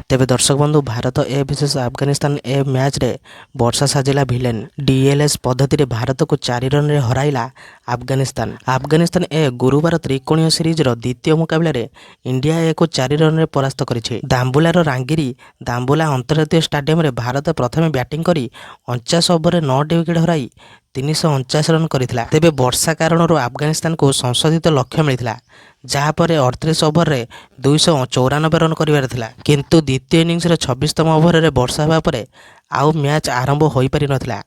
तेबे दर्शक बंधु भारत ए विशेष अफगानिस्तान ए मैच रे वर्षा साजिला भिलेन डीएलएस पद्धति रे भारत को 4 रन रे हराइला अफगानिस्तान ए गुरुवार त्रिकोणीय सीरीज रो द्वितीय मुकाबला रे इंडिया ए को 4 रन रे परास्त करिछि। दाम्बुलार रांगिरी दाम्बुला अंतर्जातीय स्टेडियम रे भारत प्रथमे बैटिंग करी 49 ओवर रे 9 विकेट हराई 349 रन करिथिला। तेबे वर्षा कारणरू अफगानिस्तान को संशोधित लक्ष्य मिलिथिला, जहाँपर 38 ओवर रे 294 रन करिवार थिला, किंतु द्वितीय इनिंग्स रे 26तम ओवर रे वर्षा हेबा परे आउ मैच आरंभ होई पारि नथिला।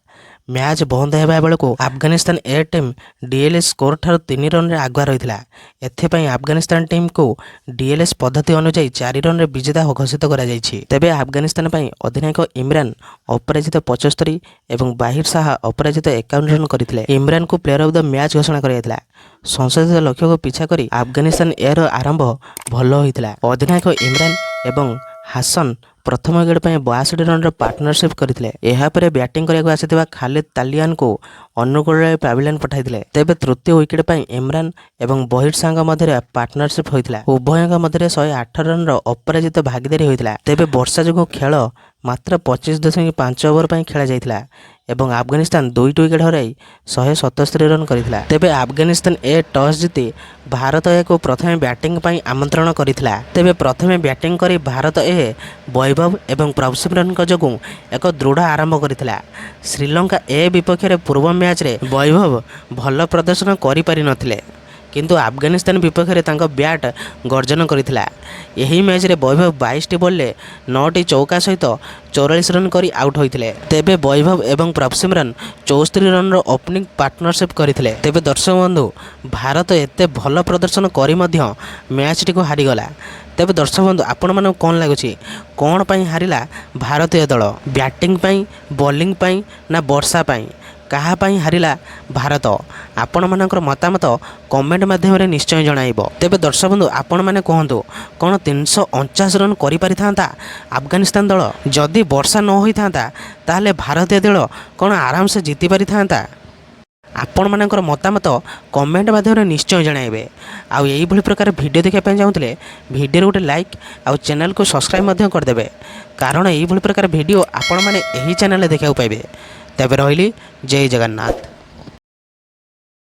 मैच बंद हेबा बेलको अफगानिस्तान ए टीम डीएलएस स्कोर ठार 3 रन रे आगुआ रहिथिला। एथेपई अफगानिस्तान टीम को डीएलएस पद्धति अनुसार 4 रन रे विजेता घोषित करा जायछि। तेबे अफगानिस्तान पई अधिनायक इमरान अपराजित 75 एवं बाहिर शाह अपराजित 51 रन करथिले। इमरान को प्लेयर ऑफ द मैच घोषणा करा जायतिला। संशोधित लक्ष्य को पीछा करी अफगानिस्तान एर आरंभ भल होइतिला। अधिनायक इमरान एवं हासन प्रथम विकेट पर 62 रन पार्टनरशिप करथिले। एहा परे बैटिंग करने आसिथिबा खालिद तालियान को अनुकूल पैविलियन पठाइथिले। तेबे तृतीय विकेट पर इमरान एवं बहिर सांग मध्य पार्टनरशिप होइथिला। उभयଙ୍କ मध्य 108 रन अपराजित भागीदारी होइथिला। तेबे वर्षा जोगु खेल मात्र 25.5 ओवर पर खेला जाइथिला एवं अफगानिस्तान 2 विकेट हराई 177 रन करिथिला। तेबे अफगानिस्तान ए टॉस जीति भारत ए को प्रथमे बैटिंग पई आमंत्रण करिथिला। तेबे प्रथमे बैटिंग करी भारत ए वैभव एवं प्रभसिमरन जोगु एक दृढ़ आरंभ करिथिला। श्रीलंका ए विपक्ष रे पूर्व मैच रे वैभव भल प्रदर्शन करि पारि नथिले, किंतु अफगानिस्तान विपक्ष रे तांको बैट गर्जन करिथिला। एही मैच रे वैभव 22 बॉल ले 9 चौका सहित 44 रन करी आउट होइथिले। तेबे वैभव एवं प्रभसिमरन 74 रन रो ओपनिंग पार्टनरशिप करिथिले। तेबे दर्शक बंधु भारत एते भल प्रदर्शन करी मध्य मैच टी को हारि गला। तेबे दर्शक बंधु आपण माने कोन लागुछि, कोन पई हारिला भारतीय दल? बैटिंग पई, बॉलिंग पई ना वर्षा पई? कहा पई हारिला भारत? आपण मानकर मतामत कमेंट माध्यम रे निश्चय जणाइबो। तेबे दर्शक बंधु आपण माने कहंतु कोन 349 रन करि पारि थांता अफगानिस्तान दल? जदि वर्षा न होई थांता ताले भारतीय दल कोन आराम से जीति पारि थांता? आपण मानकर मतामत कमेंट माध्यम रे निश्चय जणाइबे। आउ एही भली प्रकार वीडियो देखा पई जाउतले वीडियो रे गोटे लाइक आउ चैनल को सब्सक्राइब मध्य कर देबे, कारण एही भली प्रकार वीडियो आपण माने एही चैनल रे देखा पाइबे। तेबे रहिली जय जगन्नाथ।